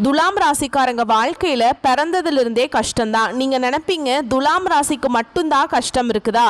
துலாம் ராசிக்காரங்க வாழ்க்கையில பிறந்ததிலிருந்தே கஷ்டம்தான். நீங்க நினைப்பீங்க துலாம் ராசிக்கு மட்டும்தான் கஷ்டம் இருக்குதா,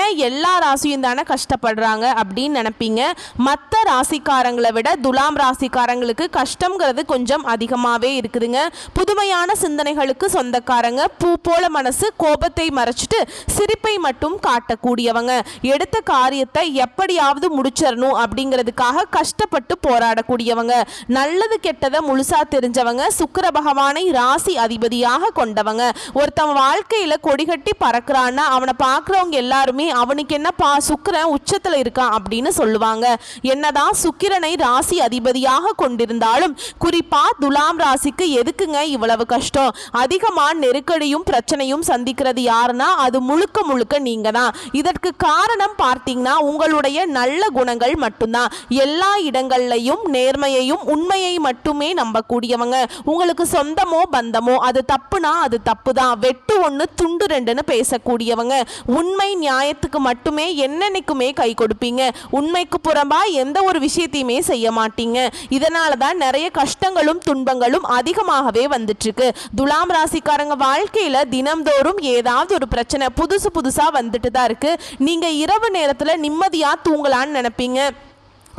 ஏன் எல்லா ராசியும் தானே கஷ்டப்படுறாங்க அப்படின்னு நினைப்பீங்க. மற்ற ராசிக்காரங்களை விட துலாம் ராசிக்காரங்களுக்கு கஷ்டம்ங்கிறது கொஞ்சம் அதிகமாகவே இருக்குதுங்க. புதுமையான சிந்தனைகளுக்கு சொந்தக்காரங்க, பூ போல மனசு, கோபத்தை மறைச்சிட்டு சிரிப்பை மட்டும் காட்டக்கூடியவங்க, எடுத்த காரியத்தை எப்படியாவது முடிச்சிடணும் அப்படிங்கிறதுக்காக கஷ்டப்பட்டு போராடக்கூடியவங்க, நல்லது கெட்டதை முழுசா தெரிஞ்சவங்க, சுக்கிர பகவானை ராசி அதிபதியாக கொண்டவங்க. ஒருத்தன் வாழ்க்கையில கொடிகட்டி பறக்கிறான்னா அவனை பார்க்குறவங்க எல்லாருமே அவனுக்கு என்னப்பா சுக்கிரன் உச்சத்தில் இருக்கான் அப்படின்னு சொல்லுவாங்க. என்னதான் சுக்கிரனை ராசி அதிபதியாக கொண்டிருந்தாலும் குறிப்பா துலாம் ராசிக்கு எதுக்குங்க இவ்வளவு கஷ்டம்? அதிகமான நெருக்கடியும் பிரச்சனையும் சந்திக்கிறது யாருன்னா அது முழுக்க முழுக்க நீங்க தான். இதற்கு காரணம் பார்த்தீங்கன்னா உங்களுடைய நல்ல குணங்கள் மட்டும்தான். எல்லா இடங்கள்லையும் நேர்மையையும் உண்மையை மட்டுமே நம்பக்கூடியவங்க. உங்களுக்கு சொந்தமோ பந்தமோ அது தப்புனா அது தப்பு தான், வெட்டு ஒன்று துண்டு ரெண்டுன்னு பேசக்கூடியவங்க. உண்மை நியாயத்துக்கு மட்டுமே என்னன்னைக்குமே கை கொடுப்பீங்க. உண்மைக்கு புறம்பா எந்த ஒரு விஷயத்தையுமே செய்ய மாட்டீங்க. இதனால தான் நிறைய கஷ்டங்களும் துன்பங்களும் அதிகமாகவே வந்துட்டு இருக்கு. துலாம் ராசிக்காரங்க வாழ்க்கையில தினம்தோறும் ஏதாவது ஒரு பிரச்சனை புதுசா வந்துட்டு தான் இருக்கு. நீங்க இரவு நேரத்துல நிம்மதியா தூங்கலான்னு நினைப்பீங்க,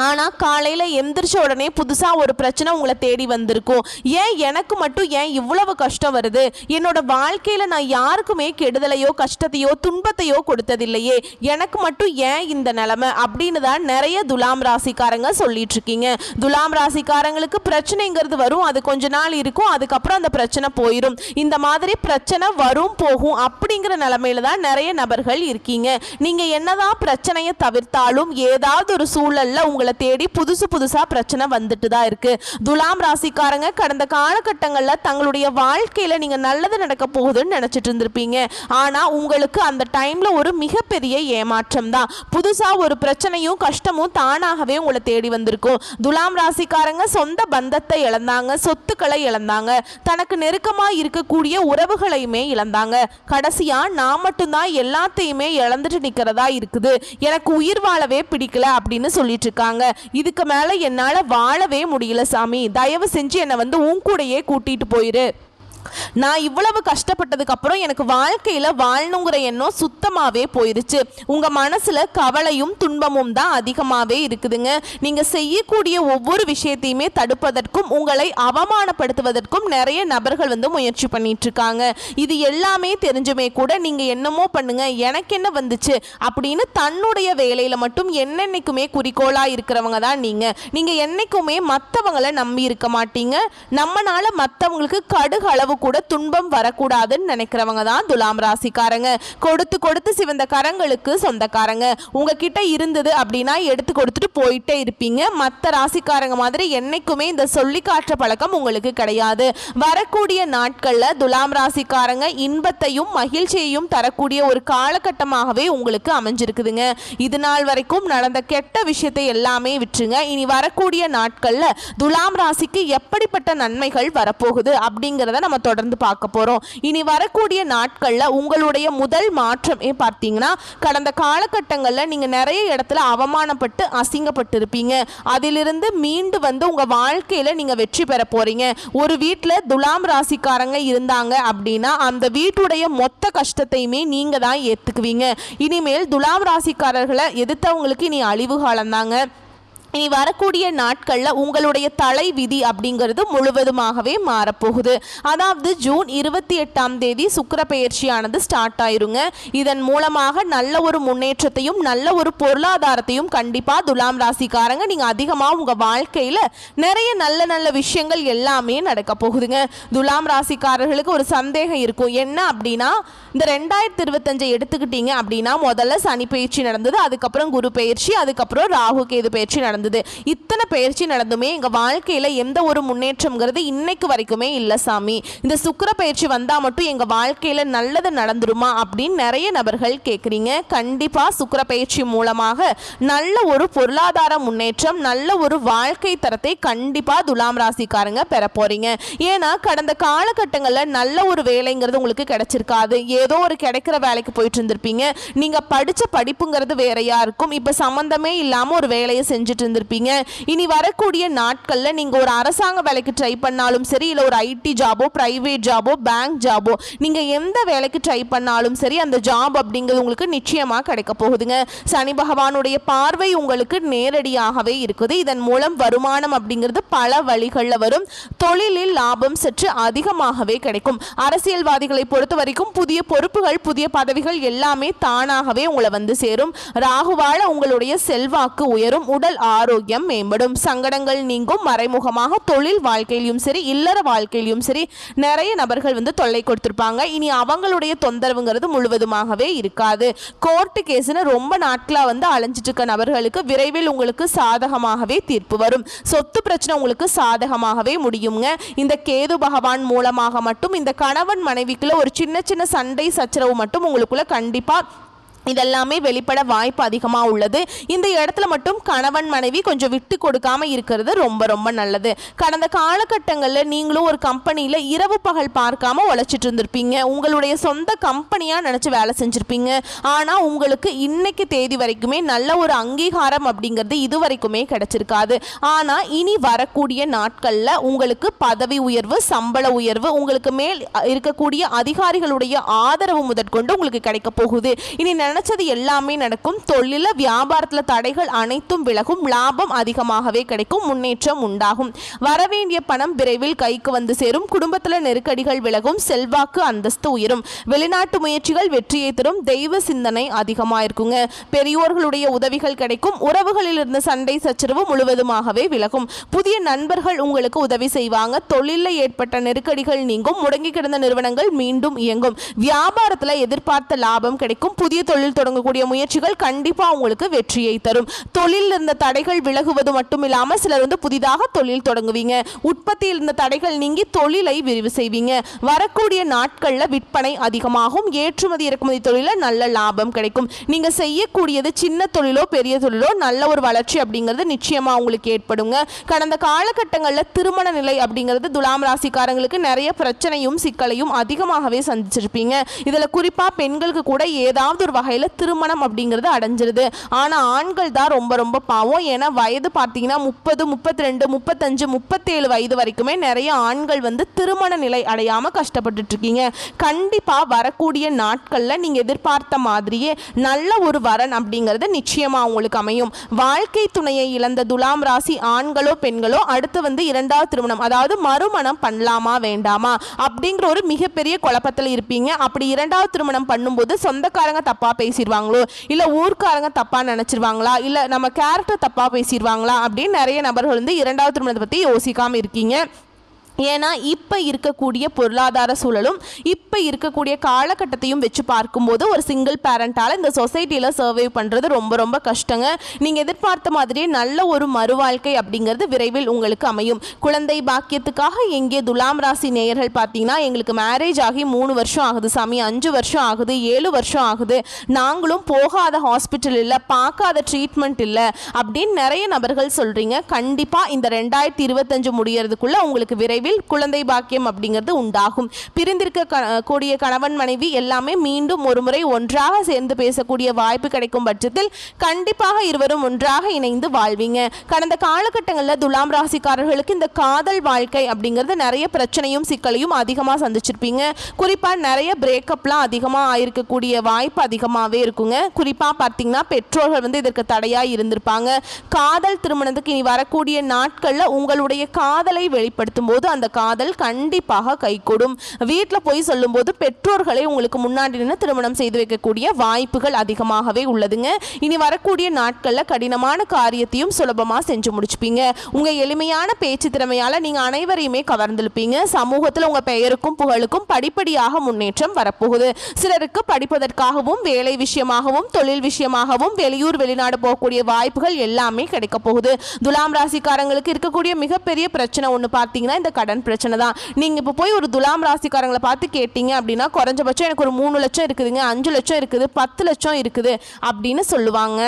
ஆனால் காலையில் எந்திரிச்ச உடனே புதுசாக ஒரு பிரச்சனை உங்களை தேடி வந்திருக்கும். ஏன் எனக்கு மட்டும் ஏன் இவ்வளவு கஷ்டம் வருது? என்னோட வாழ்க்கையில் நான் யாருக்குமே கெடுதலையோ கஷ்டத்தையோ துன்பத்தையோ கொடுத்ததில்லையே, எனக்கு மட்டும் ஏன் இந்த நிலைமை அப்படின்னு தான் நிறைய துலாம் ராசிக்காரங்க சொல்லிட்டு இருக்கீங்க. துலாம் ராசிக்காரங்களுக்கு பிரச்சனைங்கிறது வரும், அது கொஞ்ச நாள் இருக்கும், அதுக்கப்புறம் அந்த பிரச்சனை போயிடும். இந்த மாதிரி பிரச்சனை வரும் போகும் அப்படிங்கிற நிலைமையில தான் நிறைய நபர்கள் இருக்கீங்க. நீங்கள் என்னதான் பிரச்சனையை தவிர்த்தாலும் ஏதாவது ஒரு சூழல்ல உங்களை தேடி புதுசா பிரச்சனை வந்துட்டு தான் இருக்கு. துலாம் ராசிக்காரங்க கடந்த காலகட்டங்களில் தங்களுடைய வாழ்க்கையில நீங்க நல்லது நடக்க போகுதுன்னு நினைச்சிட்டு இருந்திருப்பீங்க. ஆனா உங்களுக்கு அந்த டைம்ல ஒரு மிகப்பெரிய ஏமாற்றம் தான். புதுசா ஒரு பிரச்சனையும் கஷ்டமும் தானாகவே உங்களை தேடி வந்திருக்கும். துலாம் ராசிக்காரங்க சொந்த பந்தத்தை இழந்தாங்க, சொத்துக்களை இழந்தாங்க, தனக்கு நெருக்கமா இருக்கக்கூடிய உறவுகளையுமே இழந்தாங்க. கடைசியா நான் மட்டும்தான் எல்லாத்தையுமே இழந்துட்டு நிக்கிறதா இருக்குது, எனக்கு உயிர் வாழவே பிடிக்கல அப்படின்னு சொல்லிட்டு இருக்காங்க. இதுக்கு மேல என்னால வாழவே முடியல சாமி, தயவு செஞ்சு என்னை உன் கூடயே கூட்டிட்டு போயிரு. நான் இவ்வளவு கஷ்டப்பட்டதுக்கு அப்புறம் எனக்கு வாழ்க்கையில வாழணுங்கிற எண்ணம் சுத்தமாவே போயிருச்சு. உங்க மனசுல கவலையும் துன்பமும் தான் அதிகமாவே இருக்குதுங்க. நீங்க செய்யக்கூடிய ஒவ்வொரு விஷயத்தையுமே தடுப்பதற்கும் உங்களை அவமானப்படுத்துவதற்கும் நிறைய நபர்கள் முயற்சி பண்ணிட்டு இருக்காங்க. இது எல்லாமே தெரிஞ்சுமே கூட நீங்க என்னமோ பண்ணுங்க, எனக்கு என்ன வந்துச்சு அப்படின்னு தன்னுடைய வேலையில மட்டும் என்னென்னைக்குமே குறிக்கோளா இருக்கிறவங்க தான் நீங்க என்னைக்குமே மற்றவங்களை நம்பி இருக்க மாட்டீங்க. நம்மனால மற்றவங்களுக்கு கடுகளவு கூட துன்பம் வரக்கூடாதுன்னு நினைக்கிறவங்க தான் துலாம் ராசிக்காரங்க. கொடுத்து சிவந்த கரங்களுக்கு சொந்தக்காரங்க. உங்ககிட்ட இருந்தது அப்படின்னா எடுத்து கொடுத்துட்டு போயிட்டே இருப்பீங்க. மற்ற ராசிக்காரங்க மாதிரி என்னைக்குமே இந்த சொல்லி காட்டுற பழக்கம் உங்களுக்கு கிடையாது. வரக்கூடிய நாட்கள்ல துலாம் ராசிக்காரங்க இன்பத்தையும் மகிழ்ச்சியையும் தரக்கூடிய ஒரு காலகட்டமாகவே உங்களுக்கு அமைஞ்சிருக்குதுங்க. இது நாள் வரைக்கும் நடந்த கெட்ட விஷயத்தை எல்லாமே விட்டுருங்க. இனி வரக்கூடிய நாட்கள்ல துலாம் ராசிக்கு எப்படிப்பட்ட நன்மைகள் வரப்போகுது அப்படிங்கிறத நம்ம தொடர்ந்து பார்க்க போறோம். இனி வரக்கூடிய நாட்கள்ல உங்களுடைய முதல் மாற்றம் பார்த்தீங்கன்னா கடந்த காலகட்டங்கள்ல நீங்க நிறைய இடத்துல அவமானப்பட்டு அசிங்கப்பட்டு இருப்பீங்க. அதிலிருந்து மீண்டு உங்க வாழ்க்கையில நீங்க வெற்றி பெற போறீங்க. ஒரு வீட்டுல துலாம் ராசிக்காரங்க இருந்தாங்க அப்படின்னா அந்த வீட்டுடைய மொத்த கஷ்டத்தையுமே நீங்க தான் ஏத்துக்குவீங்க. இனிமேல் துலாம் ராசிக்காரர்களை எதிர்த்தவங்களுக்கு இனி அழிவு காலம் தாங்க. இனி வரக்கூடிய நாட்களில் உங்களுடைய தலை விதி அப்படிங்கிறது முழுவதுமாகவே மாறப்போகுது. அதாவது ஜூன் 28 சுக்கிர பெயர்ச்சியானது ஸ்டார்ட் ஆயிருங்க. இதன் மூலமாக நல்ல ஒரு முன்னேற்றத்தையும் நல்ல ஒரு பொருளாதாரத்தையும் கண்டிப்பாக துலாம் ராசிக்காரங்க நீங்கள் அதிகமாக உங்கள் வாழ்க்கையில் நிறைய நல்ல நல்ல விஷயங்கள் எல்லாமே நடக்க போகுதுங்க. துலாம் ராசிக்காரர்களுக்கு ஒரு சந்தேகம் இருக்கும், என்ன அப்படின்னா இந்த 2025 எடுத்துக்கிட்டீங்க அப்படின்னா முதல்ல சனி பயிற்சி நடந்தது, அதுக்கப்புறம் குரு பயிற்சி, அதுக்கப்புறம் ராகு கேது பயிற்சி நடந்தது. இத்தனை பயிற்சி நடந்துமே எங்க வாழ்க்கையில எந்த ஒரு முன்னேற்றம்ங்கிறது இன்னைக்கு வரைக்குமே இல்ல சாமி, இந்த சுக்கிர பயிற்சி வந்தா மட்டும் எங்க வாழ்க்கையில நல்லது நடந்துருமா அப்படின்னு நிறைய நபர்கள் கேட்குறீங்க. கண்டிப்பா சுக்கிர பயிற்சி மூலமாக நல்ல ஒரு பொருளாதார முன்னேற்றம், நல்ல ஒரு வாழ்க்கை தரத்தை கண்டிப்பா துலாம் ராசிக்காரங்க பெற போறீங்க. ஏன்னா கடந்த காலகட்டங்களில் நல்ல ஒரு வேலைங்கிறது உங்களுக்கு கிடைச்சிருக்காது. ஏதோ ஒரு கிடைக்கிற வேலைக்கு போயிட்டு இருந்திருப்பீங்க. நீங்க படிச்ச படிப்புங்கிறது வேறையா இருக்கும். இப்ப சம்பந்தமே இல்லாம ஒரு வேலையை செஞ்சுட்டு இருந்திருப்பீங்க. இனி வரக்கூடிய நாட்கள்ல நீங்க ஒரு அரசாங்க வேலைக்கு ட்ரை பண்ணாலும் சரி, இல்ல ஒரு ஐடி ஜாபோ, பிரைவேட் ஜாபோ, பேங்க் ஜாபோ, நீங்க எந்த வேலைக்கு ட்ரை பண்ணாலும் சரி அந்த ஜாப் அப்படிங்கிறது உங்களுக்கு நிச்சயமா கிடைக்க போகுதுங்க. சனி பகவானுடைய பார்வை உங்களுக்கு நேரடியாகவே இருக்குது. இதன் மூலம் வருமானம் அப்படிங்கிறது பல வழிகளில் வரும். தொழிலில் லாபம் சற்று அதிகமாகவே கிடைக்கும். அரசியல்வாதிகளை பொறுத்த வரைக்கும் புதிய பொறுப்புகள், புதிய பதவிகள் எல்லாமே தானாகவே உங்களை வந்து சேரும். ராகுவால உங்களுடைய செல்வாக்கு உயரும். உடல் ஆரோக்கியம் மேம்படும். சங்கடங்கள் நீங்கும். மறைமுகமாக தொழில் வாழ்க்கையிலும் சரி, இல்லற வாழ்க்கையிலும் சரி நிறைய நபர்கள் வந்து தொல்லை கொடுத்திருப்பாங்க. இனி அவங்களுடைய தொந்தரவுங்கிறது முழுவதுமாகவே இருக்காது. கோர்ட்டு கேஸ்னு ரொம்ப நாட்களா வந்து அலைஞ்சிட்டு இருக்க நபர்களுக்கு விரைவில் உங்களுக்கு சாதகமாகவே தீர்ப்பு வரும். சொத்து பிரச்சனை உங்களுக்கு சாதகமாகவே முடியுங்க. இந்த கேது பகவான் மூலமாக மட்டும் இந்த கணவன் மனைவிக்குள்ள ஒரு சின்ன சின்ன சண்டை சச்சரவு மட்டும் உங்களுக்குள்ள கண்டிப்பா இதெல்லாமே வெளிப்பட வாய்ப்பு அதிகமாக உள்ளது. இந்த இடத்துல மட்டும் கணவன் மனைவி கொஞ்சம் விட்டு கொடுக்காம இருக்கிறது ரொம்ப ரொம்ப நல்லது. கடந்த காலகட்டங்களில் நீங்களும் ஒரு கம்பெனியில் இரவு பகல் பார்க்காம உழைச்சிட்டு இருந்திருப்பீங்க. உங்களுடைய சொந்த கம்பெனியாக நினச்சி வேலை செஞ்சுருப்பீங்க. ஆனால் உங்களுக்கு இன்னைக்கு தேதி வரைக்குமே நல்ல ஒரு அங்கீகாரம் அப்படிங்கிறது இது வரைக்குமே கிடைச்சிருக்காது. ஆனால் இனி வரக்கூடிய நாட்களில் உங்களுக்கு பதவி உயர்வு, சம்பள உயர்வு, உங்களுக்கு மேல் இருக்கக்கூடிய அதிகாரிகளுடைய ஆதரவு முதற்கொண்டு உங்களுக்கு கிடைக்க போகுது. இனி நினைச்சது எல்லாமே நடக்கும். தொழில வியாபாரத்தில் தடைகள் அனைத்தும் விலகும். லாபம் அதிகமாகவே கிடைக்கும். முன்னேற்றம் உண்டாகும். வரவேண்டிய பணம் விரைவில் கைக்கு வந்து சேரும். குடும்பத்தில் நெருக்கடிகள் விலகும். செல்வாக்கு அந்தஸ்து உயரும். வெளிநாட்டு முயற்சிகள் வெற்றியை தரும். தெய்வ சிந்தனை அதிகமாக இருக்குங்க. பெரியோர்களுடைய உதவிகள் கிடைக்கும். உறவுகளில் இருந்த சண்டை சச்சரவு முழுவதுமாகவே விலகும். புதிய நண்பர்கள் உங்களுக்கு உதவி செய்வாங்க. தொழிலில் ஏற்பட்ட நெருக்கடிகள் நீங்கும். முடங்கி கிடந்த நிறுவனங்கள் மீண்டும் இயங்கும். வியாபாரத்தில் எதிர்பார்த்த லாபம் கிடைக்கும். புதிய தொழில் தொடங்கக்கூடிய முயற்சிகள் கண்டிப்பா உங்களுக்கு வெற்றியை தரும். தொழில் இருந்த தடைகள் விலகுவது மட்டும் இல்லாம சிலர் வந்து புதிதாக தொழில் தொடங்குவீங்க. உற்பத்தியில் இருந்த தடைகள் நீங்கி தொழிலை விரிவு செய்வீங்க. வரக்கூடிய நாட்கள்ல விற்பனை அதிகமாகும். ஏற்றுமதி இறக்குமதி தொழில நல்ல லாபம் கிடைக்கும். நீங்க செய்யக்கூடியது சின்ன தொழிலோ பெரிய தொழிலோ நல்ல ஒரு வளர்ச்சி அப்படிங்கிறது நிச்சயமா உங்களுக்கு ஏற்படுங்க. கடந்த காலகட்டங்களில் திருமண நிலை அப்படிங்கிறது துலாம் ராசிக்காரங்களுக்கு நிறைய பிரச்சனையும் சிக்கலையும் அதிகமாகவே சந்திச்சிருப்பீங்க. இதுல குறிப்பா பெண்களுக்கு கூட ஏதாவது ஒரு வகையில் திருமணம் அப்படிங்கிறது அடைஞ்சிருது. ஆனால் ஆண்கள் தான் ரொம்ப ரொம்ப பாவம். ஏன்னா வயது பார்த்தீங்கன்னா 30, 32, 35, 37 வயது வரைக்குமே நிறைய ஆண்கள் வந்து திருமண நிலை அடையாமல் கஷ்டப்பட்டுட்டு இருக்கீங்க. கண்டிப்பாக வரக்கூடிய நாட்களில் நீங்கள் எதிர்பார்த்த மாதிரியே நல்ல ஒரு வரன் அப்படிங்கிறது நிச்சயமாக உங்களுக்கு அமையும். வாழ்க்கை துணையை இழந்த துலாம் ராசி ஆண்களோ பெண்களோ அடுத்து வந்து இரண்டாவது திருமணம், அதாவது மறுமணம் பண்ணலாமா வேண்டாமா அப்படிங்கிற ஒரு மிகப்பெரிய குழப்பத்தில் இருப்பீங்க. அப்படி இரண்டாவது திருமணம் பண்ணும்போது சொந்தக்காரங்க தப்பா பேசிடுவாங்களோ, இல்ல ஊர்க்காரங்க தப்பா நினைச்சிருவாங்களா, இல்ல நம்ம கேரக்டர் தப்பா பேசிடுவாங்களா அப்படின்னு நிறைய நபர்கள் வந்து இரண்டாவது திருமணத்தை பத்தி யோசிக்காம இருக்கீங்க. ஏன்னா இப்போ இருக்கக்கூடிய பொருளாதார சூழலும் இப்போ இருக்கக்கூடிய காலகட்டத்தையும் வச்சு பார்க்கும்போது ஒரு சிங்கிள் பேரண்டால் இந்த சொசைட்டியில் சர்வை பண்ணுறது ரொம்ப ரொம்ப கஷ்டங்க. நீங்கள் எதிர்பார்த்த மாதிரியே நல்ல ஒரு மறுவாழ்க்கை அப்படிங்கிறது விரைவில் உங்களுக்கு அமையும். குழந்தை பாக்கியத்துக்காக எங்கே துலாம் ராசி நேயர்கள் பார்த்தீங்கன்னா எங்களுக்கு மேரேஜ் ஆகி 3 வருஷம் ஆகுது சாமி, 5 வருஷம் ஆகுது, 7 வருஷம் ஆகுது, நாங்களும் போகாத ஹாஸ்பிட்டல் இல்லை, பார்க்காத ட்ரீட்மெண்ட் இல்லை அப்படின்னு நிறைய நபர்கள் சொல்கிறீங்க. கண்டிப்பாக இந்த 2025 முடியறதுக்குள்ளே உங்களுக்கு விரைவில் குழந்தை பாக்கியம் அப்படிங்கிறது உண்டாகும். பிரிந்திருக்க கூடிய கணவன் மனைவி எல்லாமே மீண்டும் ஒரு முறை ஒன்றாக சேர்ந்து பேசக்கூடிய வாய்ப்பு கிடைக்கும் பட்சத்தில் கண்டிப்பாக இருவரும் ஒன்றாக இணைந்து வாழ்வீங்க. கடந்த காலகட்டங்களில் துலாம் ராசிக்காரர்களுக்கு இந்த காதல் வாழ்க்கை அப்படிங்கிறது நிறைய பிரச்சனையும் சிக்கலையும் அதிகமாக சந்திச்சிருப்பீங்க. குறிப்பாக நிறைய பிரேக்கப்லாம் அதிகமாக ஆயிருக்கக்கூடிய வாய்ப்பு அதிகமாகவே இருக்குங்க. குறிப்பாக பார்த்தீங்கன்னா பெற்றோர்கள் வந்து இதற்கு தடையாக இருந்திருப்பாங்க. காதல் திருமணத்துக்கு இனி வரக்கூடிய நாட்களில் உங்களுடைய காதலை வெளிப்படுத்தும் போது அந்த காதல் கண்டிப்பாக கைகூடும். வீட்டில் போய் சொல்லும்போது பெற்றோர்களை உங்களுக்கு முன்னாடி நின்று திருமணம் செய்து வைக்கக்கூடிய வாய்ப்புகள் அதிகமாகவே உள்ளதுங்க. இனி வரக்கூடிய நாட்களில் கடினமான காரியத்தையும் சுலபமாக செஞ்சு முடிச்சுப்பீங்க. உங்கள் எளிமையான பேச்சு திறமையால் நீங்கள் அனைவரையுமே கவர்ந்திருப்பீங்க. சமூகத்தில் உங்கள் பெயருக்கும் புகழுக்கும் படிப்படியாக முன்னேற்றம் வரப்போகுது. சிலருக்கு படிப்பதற்காகவும் வேலை விஷயமாகவும் தொழில் விஷயமாகவும் வெளியூர் வெளிநாடு போகக்கூடிய வாய்ப்புகள் எல்லாமே கிடைக்க போகுது. துலாம் ராசிக்காரங்களுக்கு இருக்கக்கூடிய மிகப்பெரிய பிரச்சனை ஒன்று பார்த்தீங்கன்னா இந்த கடன் பிரச்சனை தான். நீங்கள் இப்போ போய் ஒரு துலாம் ராசிக்காரங்களை பார்த்து கேட்டீங்க அப்படின்னா குறைஞ்சபட்சம் எனக்கு ஒரு 3 லட்சம் இருக்குதுங்க, 5 லட்சம் இருக்குது, 10 லட்சம் இருக்குது அப்படின்னு சொல்லுவாங்க.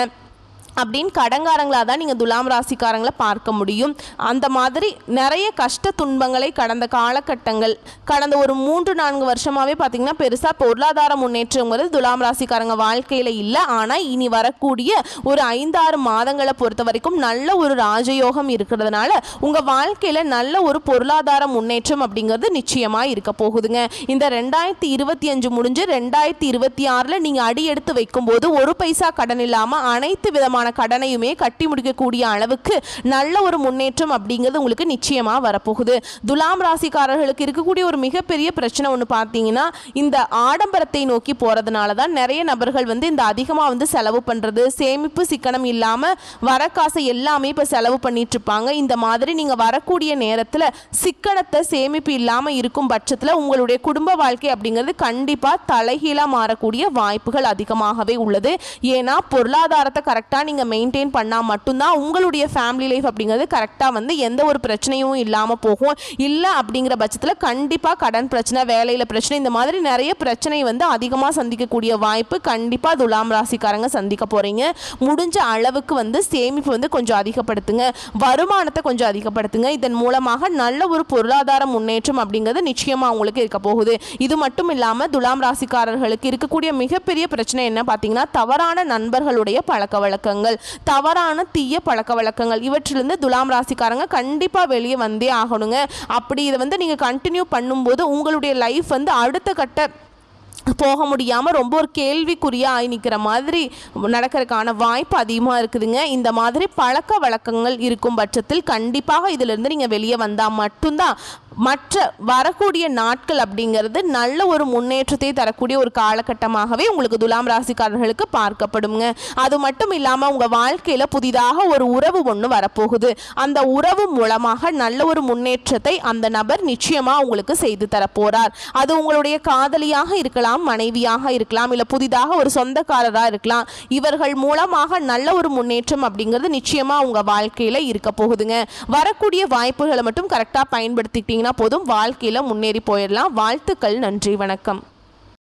அப்படின்னு கடங்காரங்களாக தான் நீங்கள் துலாம் ராசிக்காரங்களை பார்க்க முடியும். அந்த மாதிரி நிறைய கஷ்ட துன்பங்களை கடந்த காலகட்டங்கள் கடந்த ஒரு 3-4 வருஷமாகவே பார்த்திங்கன்னா பெருசாக பொருளாதார முன்னேற்றங்கிறது துலாம் ராசிக்காரங்க வாழ்க்கையில் இல்லை. ஆனால் இனி வரக்கூடிய ஒரு 5-6 மாதங்களை பொறுத்த வரைக்கும் நல்ல ஒரு ராஜயோகம் இருக்கிறதுனால உங்கள் வாழ்க்கையில் நல்ல ஒரு பொருளாதார முன்னேற்றம் அப்படிங்கிறது நிச்சயமாக இருக்க போகுதுங்க. இந்த 2025 முடிஞ்சு 2026 நீங்கள் அடி எடுத்து வைக்கும்போது ஒரு பைசா கடன் இல்லாமல் அனைத்து விதமான கடனையுமே கட்டி முடிக்கக்கூடிய அளவுக்கு நல்ல ஒரு முன்னேற்றம் அப்படிங்கிறது உங்களுக்கு நிச்சயமா வரப்போகுது. துலாம் ராசிக்காரர்களுக்கு இருக்கக்கூடிய ஒரு மிகப்பெரிய பிரச்சனை ஒன்று பார்த்தீங்கன்னா இந்த ஆடம்பரத்தை நோக்கி போறதுனால தான் நிறைய நபர்கள் இந்த அதிகமாக செலவு பண்றது, சேமிப்பு சிக்கனம் இல்லாம வர காசை எல்லாமே இப்போ செலவு பண்ணிட்டு இருப்பாங்க. இந்த மாதிரி நீங்க வரக்கூடிய நேரத்தில் சிக்கனத்தை சேமிப்பு இல்லாம இருக்கும் பட்சத்தில் உங்களுடைய குடும்ப வாழ்க்கை அப்படிங்கிறது கண்டிப்பா தலைகீழா மாறக்கூடிய வாய்ப்புகள் அதிகமாகவே உள்ளது. ஏன்னா பொருளாதாரத்தை கரெக்டாக நீங்கள் மெயின்டைன் பண்ணால் மட்டும்தான் உங்களுடைய ஃபேமிலி லைஃப் அப்படிங்கிறது கரெக்டாக எந்த ஒரு பிரச்சனையும் இல்லாமல் போகும். இல்லை அப்படிங்கிற பட்சத்தில் கண்டிப்பாக கடன் பிரச்சனை, வேலையில் பிரச்சனை, இந்த மாதிரி நிறைய பிரச்சனை அதிகமாக சந்திக்கக்கூடிய வாய்ப்பு கண்டிப்பாக துலாம் ராசிக்காரங்க சந்திக்க போகிறீங்க. முடிஞ்ச அளவுக்கு சேமிப்பு கொஞ்சம் அதிகப்படுத்துங்க, வருமானத்தை கொஞ்சம் அதிகப்படுத்துங்க. இதன் மூலமாக நல்ல ஒரு பொருளாதார முன்னேற்றம் அப்படிங்கிறது நிச்சயமாக உங்களுக்கு இருக்க போகுது. இது மட்டும் இல்லாமல் துலாம் ராசிக்காரர்களுக்கு இருக்கக்கூடிய மிகப்பெரிய பிரச்சனை என்ன பார்த்தீங்கன்னா தவறான நண்பர்களுடைய பழக்க வழக்கங்கள், தவறான தீய பழக்க வழக்கங்கள், இவற்றிலிருந்து துலாம் ராசிக்காரங்க கண்டிப்பா வெளியே வந்தே ஆகணுங்க. அப்படி இதை நீங்க கண்டினியூ பண்ணும்போது உங்களுடைய லைஃப் அடுத்த கட்ட போக முடியாமல் ரொம்ப ஒரு கேள்விக்குறியாக ஆகி நிற்கிற மாதிரி நடக்கிறதுக்கான வாய்ப்பு அதிகமாக இருக்குதுங்க. இந்த மாதிரி பழக்க வழக்கங்கள் இருக்கும் பட்சத்தில் கண்டிப்பாக இதிலிருந்து நீங்கள் வெளியே வந்தால் மட்டும்தான் மற்ற வரக்கூடிய நாட்கள் அப்படிங்கிறது நல்ல ஒரு முன்னேற்றத்தை தரக்கூடிய ஒரு காலகட்டமாகவே உங்களுக்கு துலாம் ராசிக்காரர்களுக்கு பார்க்கப்படுங்க. அது மட்டும் இல்லாமல் உங்கள் வாழ்க்கையில் புதிதாக ஒரு உறவு ஒன்று வரப்போகுது. அந்த உறவு மூலமாக நல்ல ஒரு முன்னேற்றத்தை அந்த நபர் நிச்சயமாக உங்களுக்கு செய்து தரப்போகிறார். அது உங்களுடைய காதலியாக இருக்கலாம், மனைவியாக இருக்கலாம், இல்லை புதிதாக ஒரு சொந்தக்காரராக இருக்கலாம். இவர்கள் மூலமாக நல்ல ஒரு முன்னேற்றம் அப்படிங்கிறது நிச்சயமாக உங்கள் வாழ்க்கையில் இருக்க போகுதுங்க. வரக்கூடிய வாய்ப்புகளை மட்டும் கரெக்டாக பயன்படுத்திக்கிட்டீங்க போதும், வாழ்க்கையில் முன்னேறி போயிடலாம். வாழ்த்துக்கள், நன்றி, வணக்கம்.